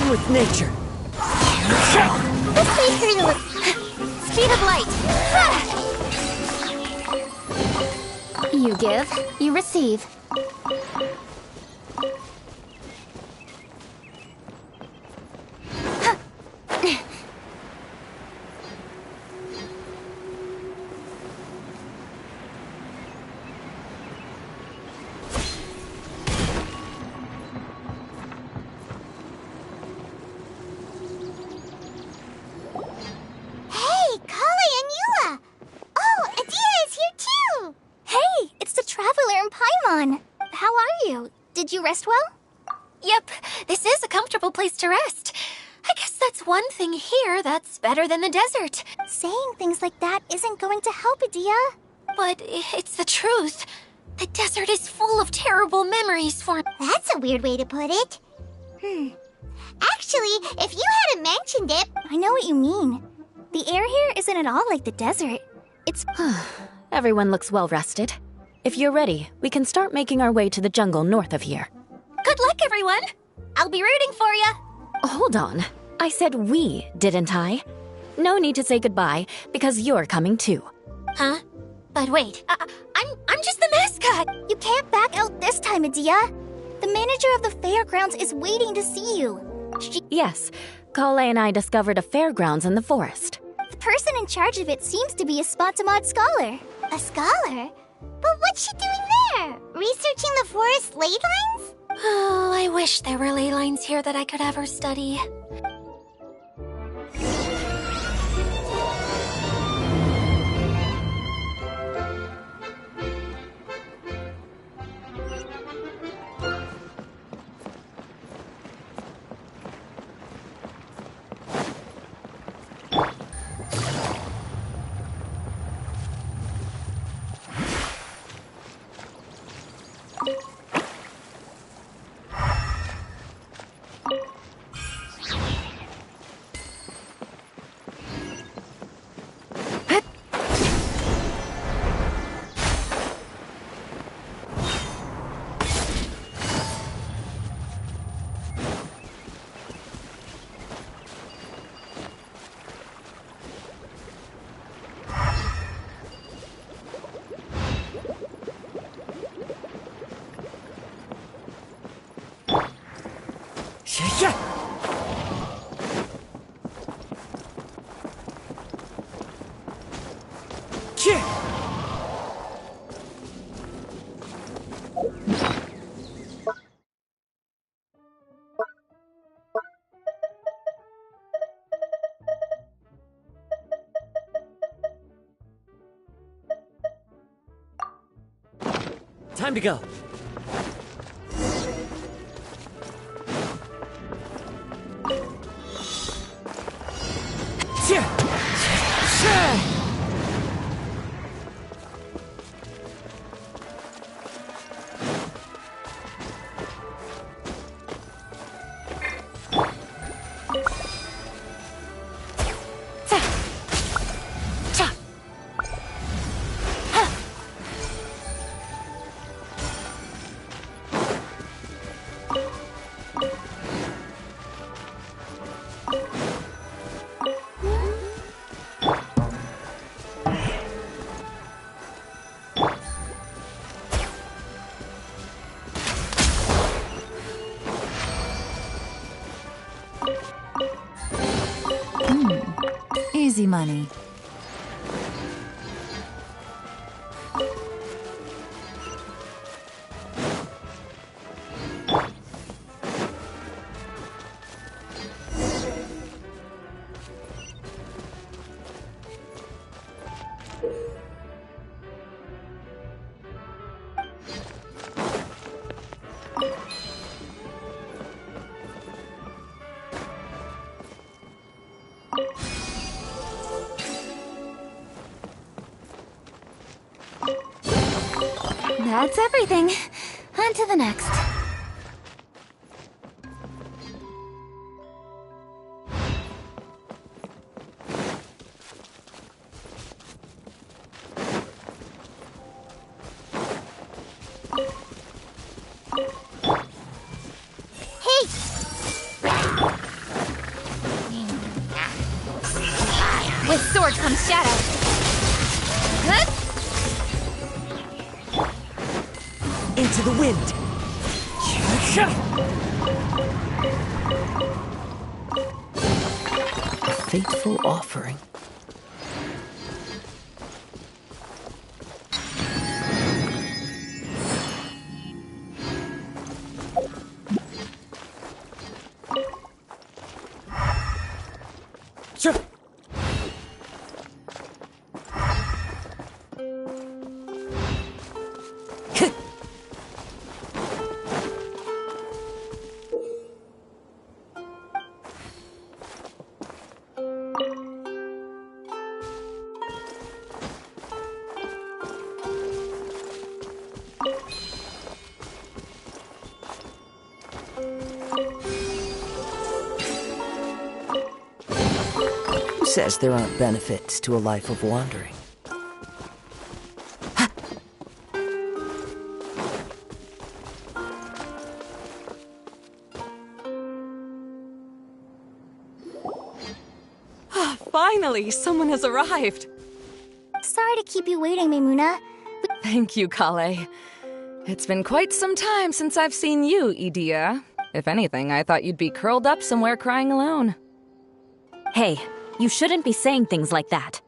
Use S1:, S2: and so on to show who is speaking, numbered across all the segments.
S1: one with nature.
S2: Let's make her look. Speed of light. You give, you receive. Did you rest well?
S3: Yep, this is a comfortable place to rest. I guess that's one thing here that's better than the desert.
S2: Saying things like that isn't going to help, Adia.
S3: But it's the truth. The desert is full of terrible memories for me.
S4: That's a weird way to put it. Actually, if you hadn't mentioned it...
S2: I know what you mean. The air here isn't at all like the desert. It's...
S5: Everyone looks well rested. If you're ready, we can start making our way to the jungle north of here.
S3: Good luck, everyone! I'll be rooting for you!
S5: Hold on. I said we, didn't I? No need to say goodbye, because you're coming too.
S3: Huh? But wait, I'm just the mascot!
S2: You can't back out this time, Adia! The manager of the fairgrounds is waiting to see you.
S5: Yes, Kale and I discovered a fairgrounds in the forest.
S2: The person in charge of it seems to be a Spotamod scholar.
S4: A scholar? But what's she doing there? Researching the forest ley lines?
S3: Oh, I wish there were ley lines here that I could ever study.
S1: Time to go.
S6: Easy money.
S2: That's everything. On to the next.
S4: Hey!
S3: With sword comes shadow. Huh?
S1: Into the wind. A fateful offering. Sure. Who says there aren't benefits to a life of wandering?
S5: Finally, someone has arrived.
S2: Sorry to keep you waiting, Maimuna.
S5: Thank you, Kale. It's been quite some time since I've seen you, Idia. If anything, I thought you'd be curled up somewhere crying alone. Hey, you shouldn't be saying things like that.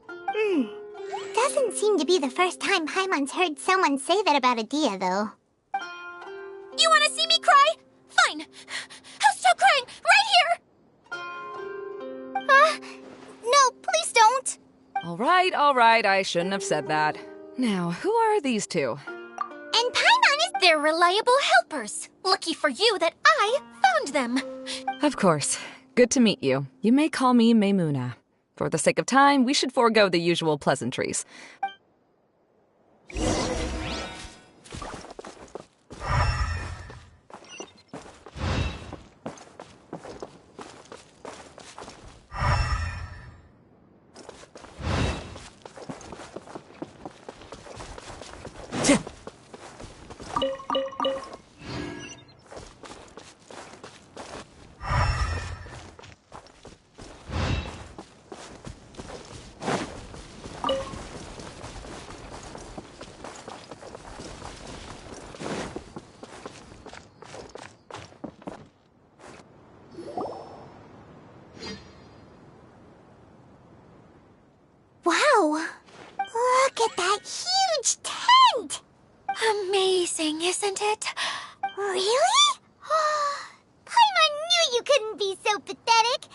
S4: Doesn't seem to be the first time Paimon's heard someone say that about Adia, though.
S3: You want to see me cry? Fine. I'll stop crying right here.
S2: No, please don't.
S5: All right, I shouldn't have said that. Now, who are these two?
S3: And Paimon is their reliable helpers. Lucky for you that I found them.
S5: Of course. Good to meet you. You may call me Maimuna. For the sake of time, we should forego the usual pleasantries.
S2: Wow.
S4: Look at that huge tent!
S3: Amazing, isn't it?
S4: Really? Paimon knew you couldn't be so pathetic.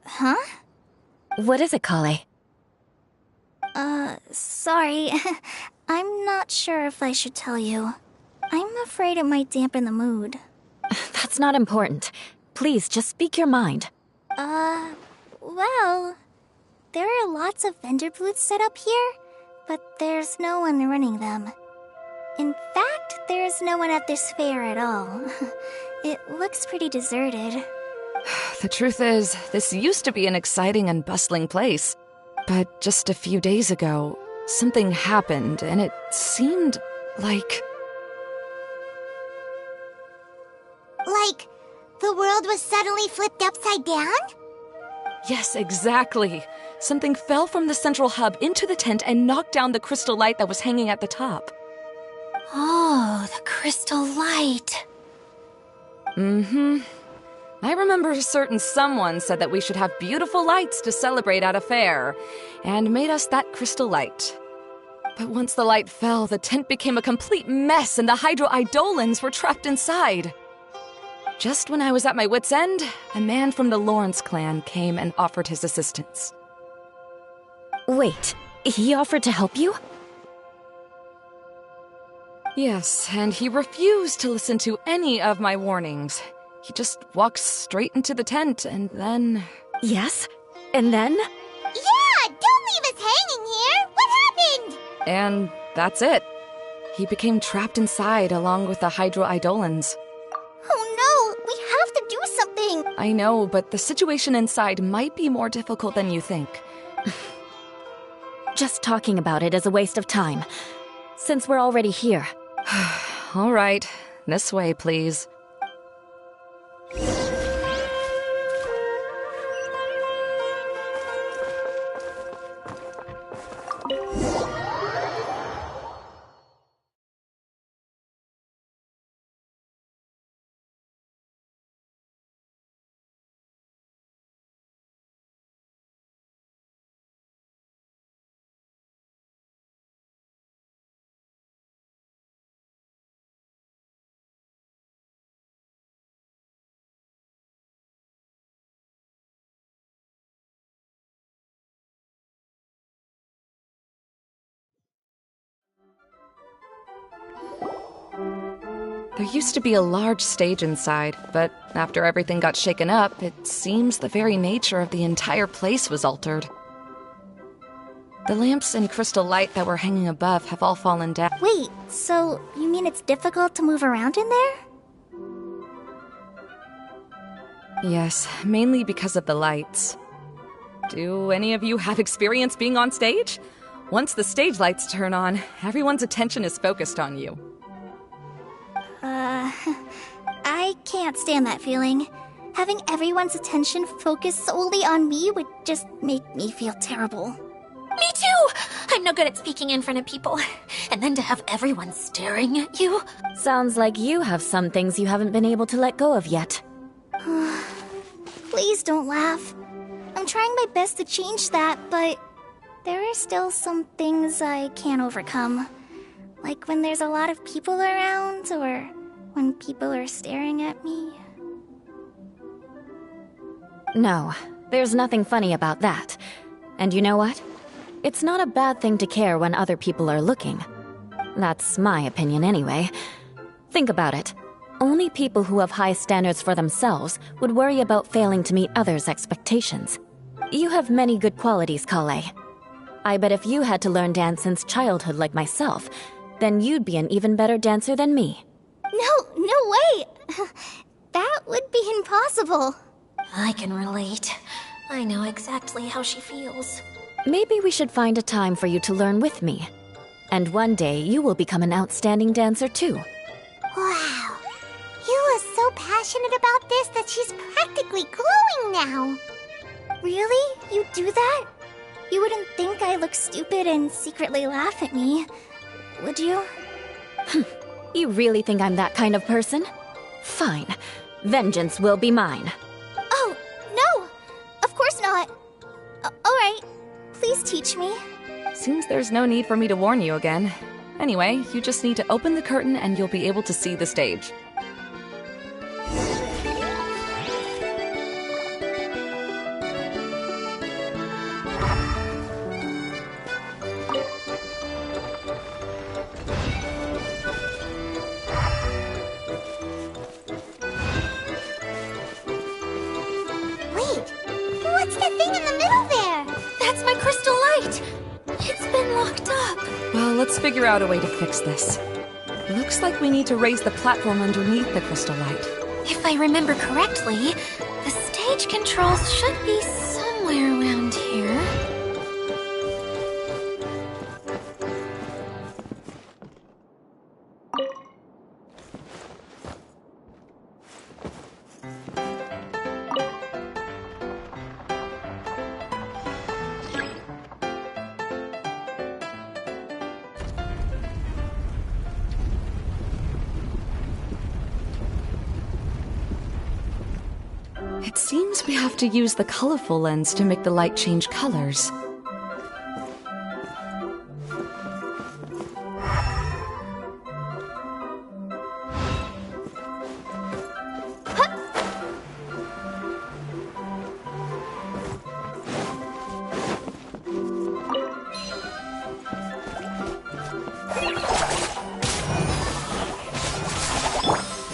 S2: Huh?
S5: What is it, Kale?
S2: Sorry. I'm not sure if I should tell you. I'm afraid it might dampen the mood.
S5: That's not important. Please, just speak your mind.
S2: Well, there are lots of vendor booths set up here, but there's no one running them. In fact, there's no one at this fair at all. It looks pretty deserted.
S5: The truth is, this used to be an exciting and bustling place. But just a few days ago, something happened, and it seemed like...
S4: Like, the world was suddenly flipped upside down?
S5: Yes, exactly. Something fell from the central hub into the tent and knocked down the crystal light that was hanging at the top.
S3: Oh, the crystal light.
S5: Mm-hmm. I remember a certain someone said that we should have beautiful lights to celebrate at a fair, and made us that crystal light. But once the light fell, the tent became a complete mess and the Hydro-Eidolons were trapped inside. Just when I was at my wit's end, a man from the Lawrence clan came and offered his assistance. Wait, he offered to help you? Yes, and he refused to listen to any of my warnings. He just walked straight into the tent, and then... Yes? And then?
S4: Yeah, don't leave us hanging here! What happened?
S5: And that's it. He became trapped inside along with the Hydro-Eidolons.
S2: Oh no, we have to do something!
S5: I know, but the situation inside might be more difficult than you think. Just talking about it is a waste of time, since we're already here. All right, this way, please. There used to be a large stage inside, but after everything got shaken up, it seems the very nature of the entire place was altered. The lamps and crystal light that were hanging above have all fallen down.
S2: Wait, so you mean it's difficult to move around in there?
S5: Yes, mainly because of the lights. Do any of you have experience being on stage? Once the stage lights turn on, everyone's attention is focused on you.
S2: I can't stand that feeling. Having everyone's attention focused solely on me would just make me feel terrible.
S3: Me too! I'm no good at speaking in front of people. And then to have everyone staring at you.
S7: Sounds like you have some things you haven't been able to let go of yet.
S2: Please don't laugh. I'm trying my best to change that, but there are still some things I can't overcome. Like when there's a lot of people around, or when people are staring at me.
S7: No, there's nothing funny about that. And you know what? It's not a bad thing to care when other people are looking. That's my opinion anyway. Think about it. Only people who have high standards for themselves would worry about failing to meet others' expectations. You have many good qualities, Kale. I bet if you had to learn dance since childhood like myself, then you'd be an even better dancer than me.
S2: No way! That would be impossible.
S3: I can relate. I know exactly how she feels.
S7: Maybe we should find a time for you to learn with me. And one day you will become an outstanding dancer too.
S4: Wow. You are so passionate about this that she's practically glowing now.
S2: Really? You do that? You wouldn't think I look stupid and secretly laugh at me, would you?
S7: You really think I'm that kind of person? Fine. Vengeance will be mine.
S2: Oh, no! Of course not. Alright, please teach me.
S5: Seems there's no need for me to warn you again. Anyway, you just need to open the curtain and you'll be able to see the stage.
S4: Wait, what's the thing in the middle there?
S3: That's my crystal light! It's been locked up.
S5: Well, let's figure out a way to fix this. Looks like we need to raise the platform underneath the crystal light.
S3: If I remember correctly, the stage controls should be somewhere around here.
S5: It seems we have to use the colorful lens to make the light change colors.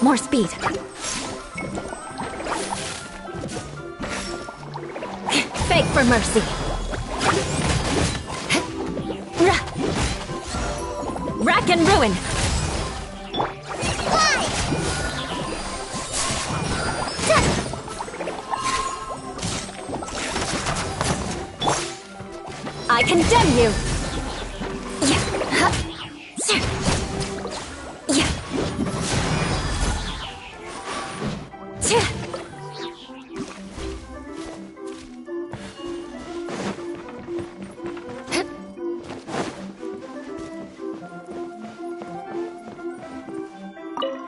S7: More speed. Beg for mercy. Rack and ruin. I condemn you.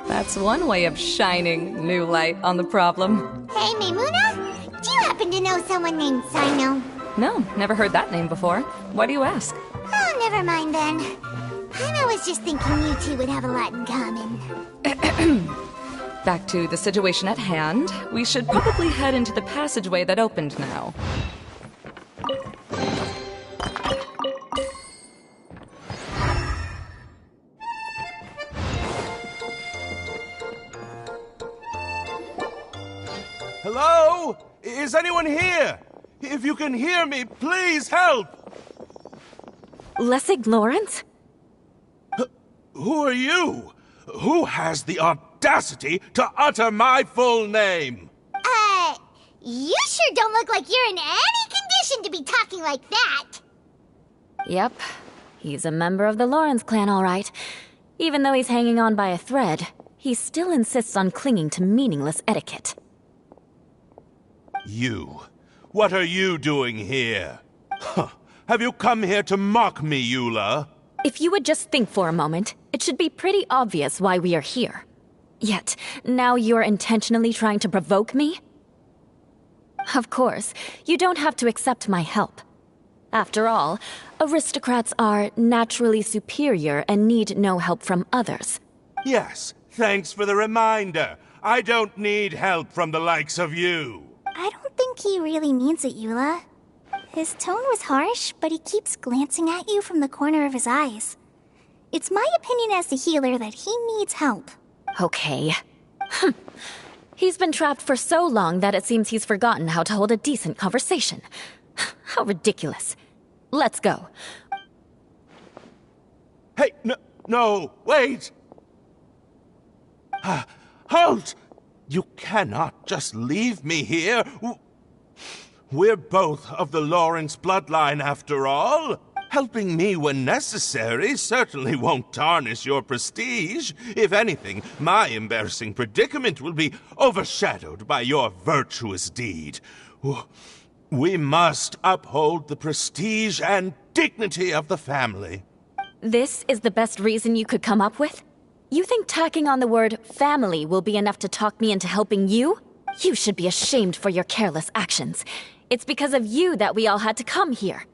S5: That's one way of shining new light on the problem.
S4: Hey, Maimuna, do you happen to know someone named Sino?
S5: No, never heard that name before. Why do you ask?
S4: Oh, never mind then. I was just thinking you two would have a lot in common.
S5: Back to the situation at hand. We should probably head into the passageway that opened now.
S8: Hello? Is anyone here? If you can hear me, please help!
S7: Lessig Lawrence?
S8: Who are you? Who has the audacity to utter my full name?
S4: You sure don't look like you're in any condition to be talking like that.
S7: Yep. He's a member of the Lawrence clan, all right. Even though he's hanging on by a thread, he still insists on clinging to meaningless etiquette.
S8: You. What are you doing here? Huh. Have you come here to mock me, Eula?
S7: If you would just think for a moment, it should be pretty obvious why we are here. Yet, now you're intentionally trying to provoke me? Of course, you don't have to accept my help. After all, aristocrats are naturally superior and need no help from others.
S8: Yes, thanks for the reminder. I don't need help from the likes of you.
S2: I don't think he really means it, Eula. His tone was harsh, but he keeps glancing at you from the corner of his eyes. It's my opinion as the healer that he needs help.
S7: Okay. He's been trapped for so long that it seems he's forgotten how to hold a decent conversation. How ridiculous. Let's go.
S8: Hey, no, wait! Halt! You cannot just leave me here. We're both of the Lawrence bloodline, after all. Helping me when necessary certainly won't tarnish your prestige. If anything, my embarrassing predicament will be overshadowed by your virtuous deed. We must uphold the prestige and dignity of the family.
S7: This is the best reason you could come up with? You think tacking on the word family will be enough to talk me into helping you? You should be ashamed for your careless actions. It's because of you that we all had to come here.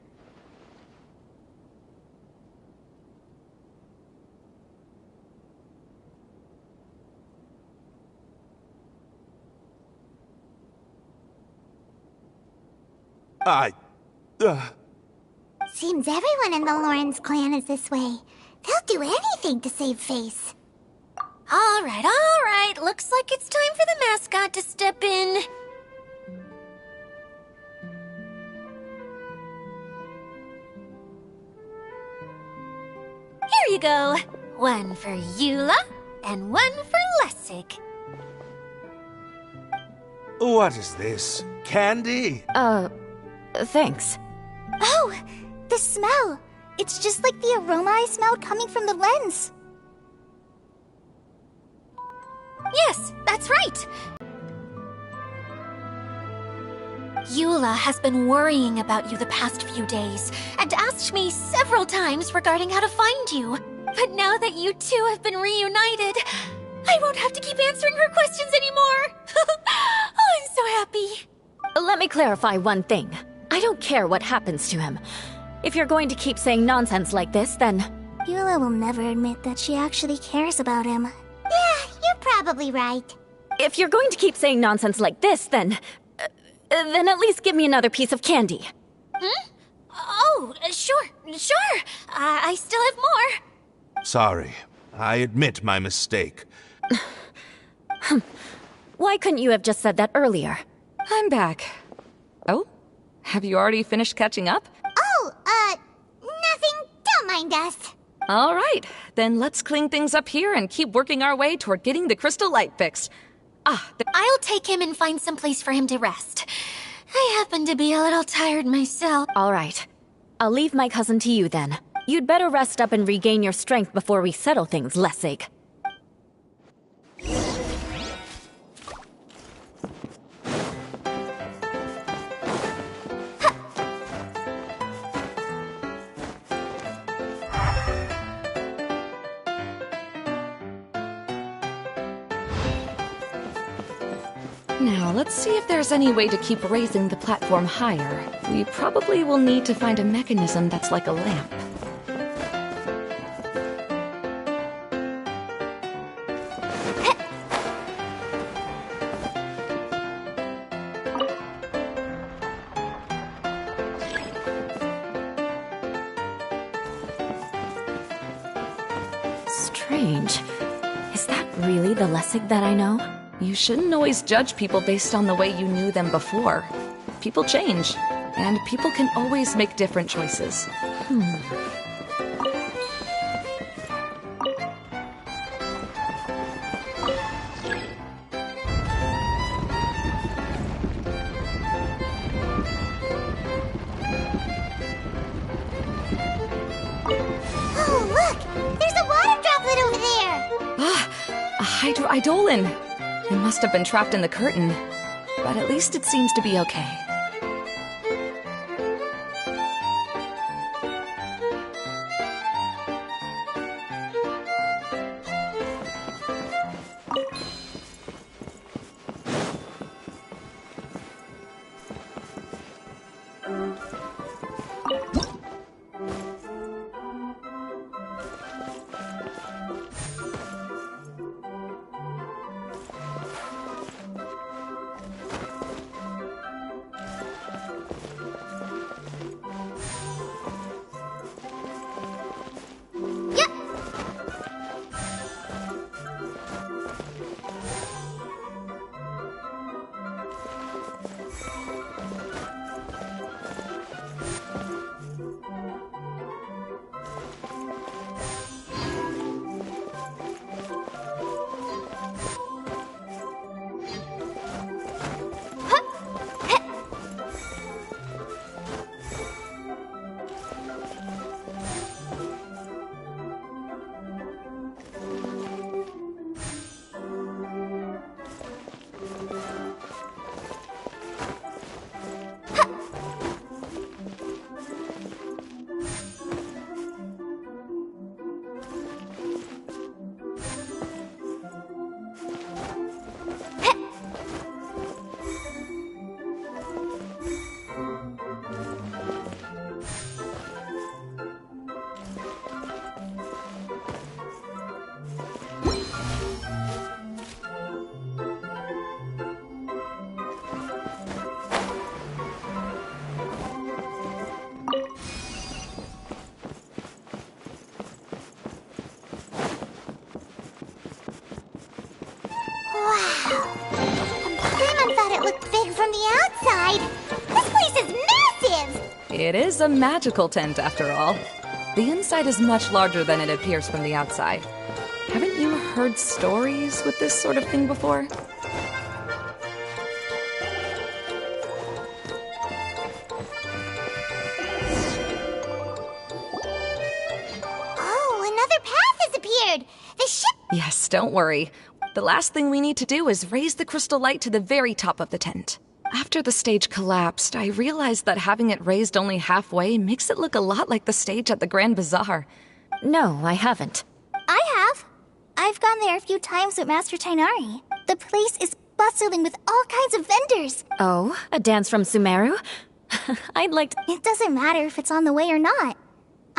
S4: Seems everyone in the Lawrence clan is this way. They'll do anything to save face.
S3: All right. Looks like it's time for the mascot to step in. Here you go. One for Eula, and one for Lessig.
S8: What is this? Candy?
S7: Thanks.
S2: Oh, the smell! It's just like the aroma I smelled coming from the lens.
S3: Yes, that's right. Eula has been worrying about you the past few days, and asked me several times regarding how to find you. But now that you two have been reunited, I won't have to keep answering her questions anymore. Oh, I'm so happy.
S7: Let me clarify one thing. I don't care what happens to him. If you're going to keep saying nonsense like this, then...
S2: Eula will never admit that she actually cares about him.
S4: Yeah, you're probably right.
S7: If you're going to keep saying nonsense like this, then at least give me another piece of candy.
S3: Hmm? Oh, sure. I still have more.
S8: Sorry. I admit my mistake.
S7: Why couldn't you have just said that earlier?
S5: I'm back. Oh? Have you already finished catching up?
S4: Oh, nothing. Don't mind us.
S5: All right, then let's clean things up here and keep working our way toward getting the crystal light fixed.
S3: I'll take him and find some place for him to rest. I happen to be a little tired myself.
S7: All right. I'll leave my cousin to you then. You'd better rest up and regain your strength before we settle things, Lessig.
S5: Now, let's see if there's any way to keep raising the platform higher. We probably will need to find a mechanism that's like a lamp.
S7: Strange. Is that really the Lessig that I know?
S5: You shouldn't always judge people based on the way you knew them before. People change, and people can always make different choices.
S4: Oh, look! There's a water droplet over there!
S5: Ah, a hydroidolin! It must have been trapped in the curtain, but at least it seems to be okay.
S4: From the outside, this place is massive!
S5: It is a magical tent, after all. The inside is much larger than it appears from the outside. Haven't you heard stories with this sort of thing before?
S4: Oh, another path has appeared! The ship—
S5: Yes, don't worry. The last thing we need to do is raise the crystal light to the very top of the tent. After the stage collapsed, I realized that having it raised only halfway makes it look a lot like the stage at the Grand Bazaar.
S7: No, I haven't.
S2: I have. I've gone there a few times with Master Tainari. The place is bustling with all kinds of vendors.
S7: Oh, a dance from Sumeru? I'd like to—
S2: It doesn't matter if it's on the way or not.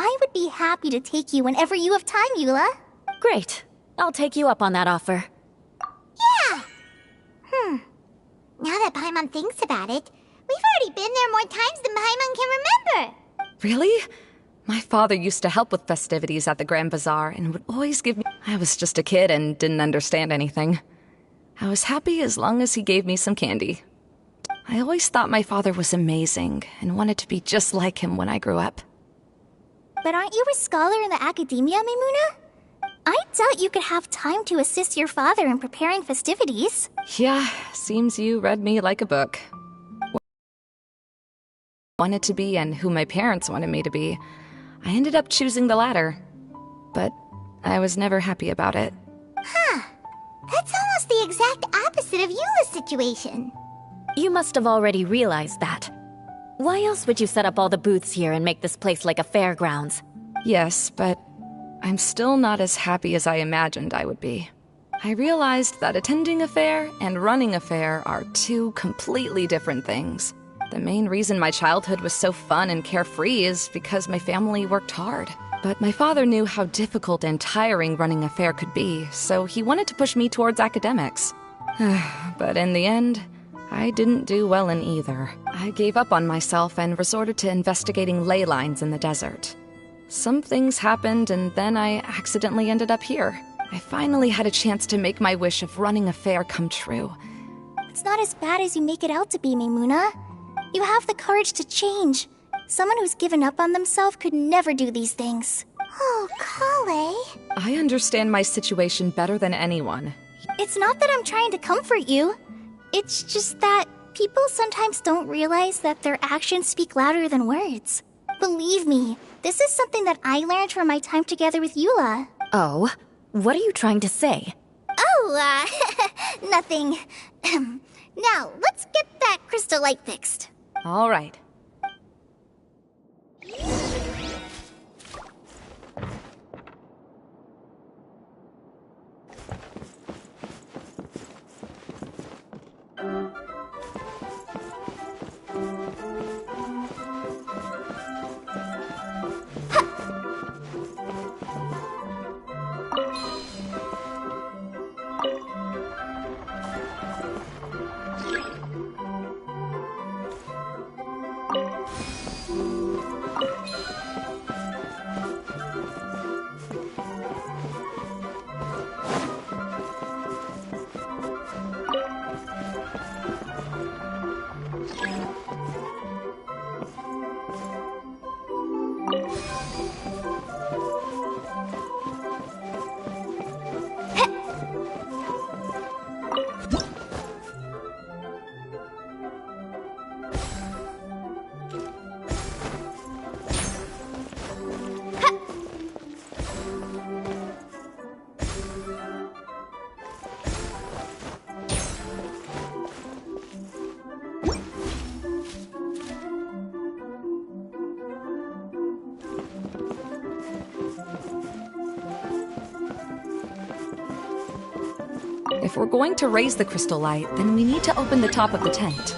S2: I would be happy to take you whenever you have time, Eula.
S7: Great. I'll take you up on that offer.
S4: Yeah! Now that Paimon thinks about it, we've already been there more times than Paimon can remember.
S5: Really? My father used to help with festivities at the Grand Bazaar and would always give me— I was just a kid and didn't understand anything. I was happy as long as he gave me some candy. I always thought my father was amazing and wanted to be just like him when I grew up.
S2: But aren't you a scholar in the academia, Mimuna? I doubt you could have time to assist your father in preparing festivities.
S5: Yeah, seems you read me like a book. Wanted to be and who my parents wanted me to be. I ended up choosing the latter. But I was never happy about it.
S4: Huh. That's almost the exact opposite of Eula's situation.
S7: You must have already realized that. Why else would you set up all the booths here and make this place like a fairgrounds?
S5: Yes, but I'm still not as happy as I imagined I would be. I realized that attending a fair and running a fair are two completely different things. The main reason my childhood was so fun and carefree is because my family worked hard. But my father knew how difficult and tiring running a fair could be, so he wanted to push me towards academics. But in the end, I didn't do well in either. I gave up on myself and resorted to investigating ley lines in the desert. Some things happened, and then I accidentally ended up here. I finally had a chance to make my wish of running a fair come true.
S2: It's not as bad as you make it out to be, Maimuna. You have the courage to change. Someone who's given up on themselves could never do these things.
S4: Oh, Kale.
S5: I understand my situation better than anyone.
S2: It's not that I'm trying to comfort you. It's just that people sometimes don't realize that their actions speak louder than words. Believe me, this is something that I learned from my time together with Eula.
S7: Oh? What are you trying to say?
S2: Oh, nothing. Now, let's get that crystal light fixed.
S5: All right. If we're going to raise the crystal light, then we need to open the top of the tent.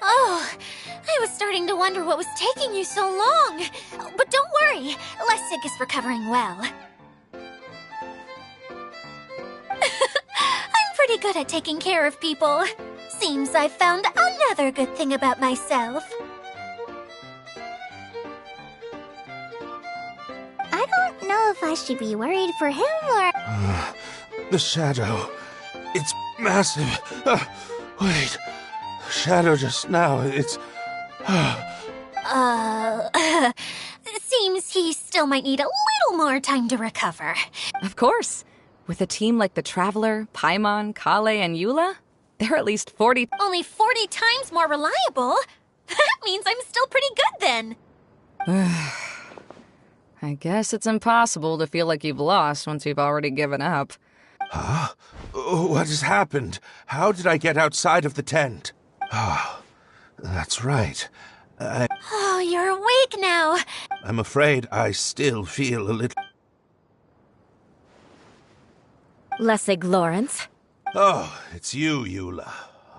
S3: Oh, I was starting to wonder what was taking you so long. But don't worry, Lessig is recovering well. I'm pretty good at taking care of people. Seems I've found another good thing about myself.
S2: I don't know if I should be worried for him or...
S8: The shadow. It's massive. Wait. Shadow just now. It's...
S3: Seems he still might need a little more time to recover.
S5: Of course. With a team like the Traveler, Paimon, Kale, and Eula, they're at least 40...
S3: Only 40 times more reliable? That means I'm still pretty good then.
S5: I guess it's impossible to feel like you've lost once you've already given up.
S8: Huh? What has happened? How did I get outside of the tent? Ah, that's right.
S3: Oh, you're awake now.
S8: I'm afraid I still feel a little...
S7: Lessig Lawrence.
S8: Oh, it's you, Eula.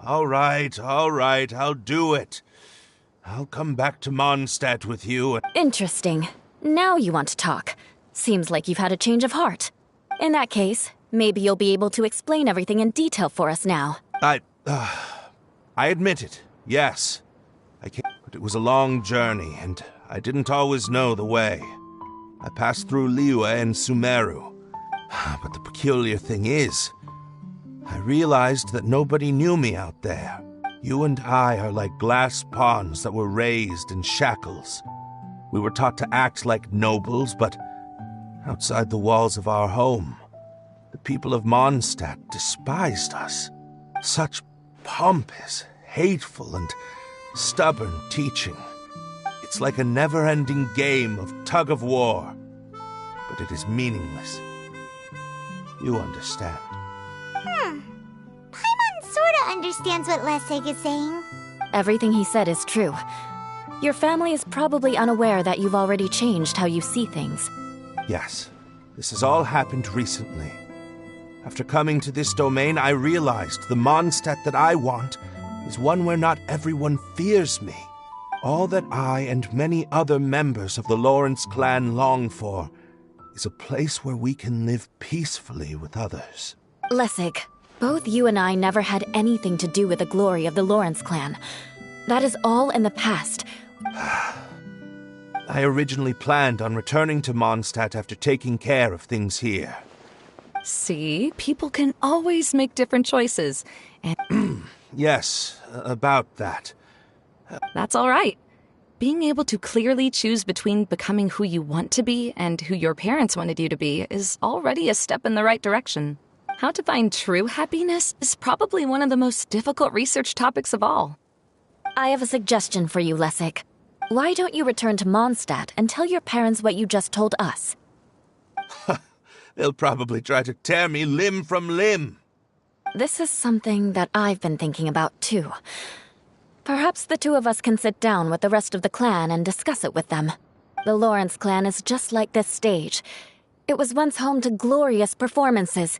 S8: All right, I'll do it. I'll come back to Mondstadt with you.
S7: Interesting. Now you want to talk. Seems like you've had a change of heart. In that case, maybe you'll be able to explain everything in detail for us now.
S8: I admit it, yes. But it was a long journey, and I didn't always know the way. I passed through Liyue and Sumeru. But the peculiar thing is, I realized that nobody knew me out there. You and I are like glass pawns that were raised in shackles. We were taught to act like nobles, but outside the walls of our home, the people of Mondstadt despised us. Such pompous, hateful, and stubborn teaching. It's like a never-ending game of tug-of-war, but it is meaningless. You understand.
S4: Paimon sorta understands what Lessig is saying.
S7: Everything he said is true. Your family is probably unaware that you've already changed how you see things.
S8: Yes, this has all happened recently. After coming to this domain, I realized the Mondstadt that I want is one where not everyone fears me. All that I and many other members of the Lawrence clan long for is a place where we can live peacefully with others.
S7: Lessig, both you and I never had anything to do with the glory of the Lawrence clan. That is all in the past.
S8: I originally planned on returning to Mondstadt after taking care of things here.
S5: See, people can always make different choices, and
S8: Yes, about that.
S5: that's all right. Being able to clearly choose between becoming who you want to be and who your parents wanted you to be is already a step in the right direction. How to find true happiness is probably one of the most difficult research topics of all.
S7: I have a suggestion for you, Lessig. Why don't you return to Mondstadt and tell your parents what you just told us?
S8: They'll probably try to tear me limb from limb.
S7: This is something that I've been thinking about, too. Perhaps the two of us can sit down with the rest of the clan and discuss it with them. The Lawrence clan is just like this stage. It was once home to glorious performances,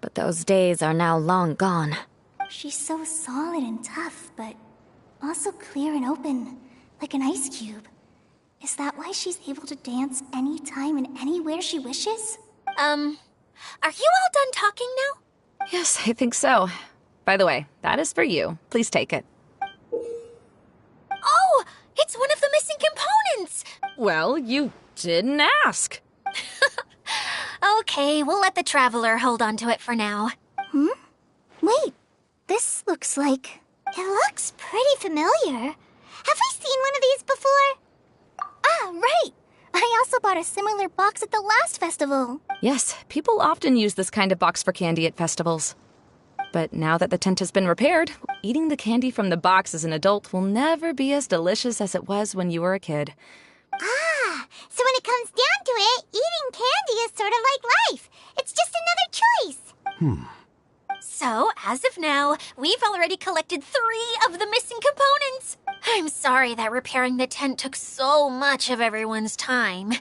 S7: but those days are now long gone.
S2: She's so solid and tough, but also clear and open, like an ice cube. Is that why she's able to dance anytime and anywhere she wishes?
S3: Are you all done talking now?
S5: Yes, I think so. By the way, that is for you. Please take it.
S3: Oh, it's one of the missing components!
S5: Well, you didn't ask.
S3: Okay, we'll let the Traveler hold on to it for now.
S2: Wait, this looks like...
S4: It looks pretty familiar. Have we seen one of these before?
S2: Ah, right! I also bought a similar box at the last festival.
S5: Yes, people often use this kind of box for candy at festivals. But now that the tent has been repaired, eating the candy from the box as an adult will never be as delicious as it was when you were a kid.
S4: Ah, so when it comes down to it, eating candy is sort of like life. It's just another choice.
S3: So, as of now, we've already collected 3 of the missing components. I'm sorry that repairing the tent took so much of everyone's time.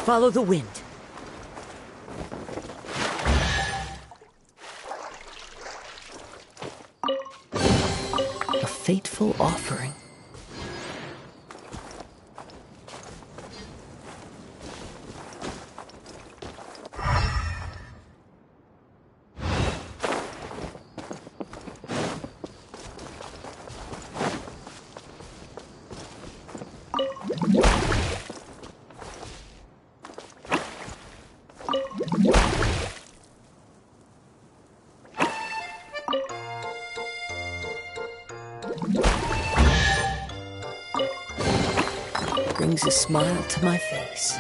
S1: Follow the wind. A fateful offering. Brings a smile to my face.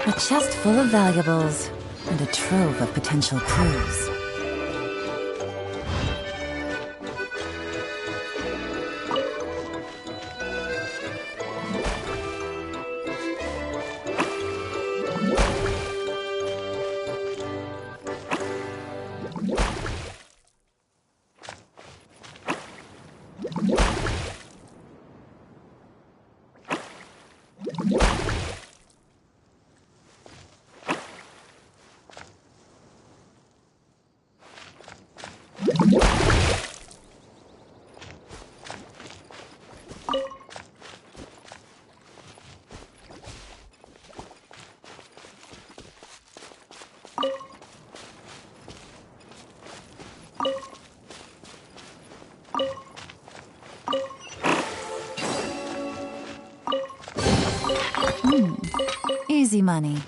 S6: A chest full of valuables and a trove of potential clues. Easy money.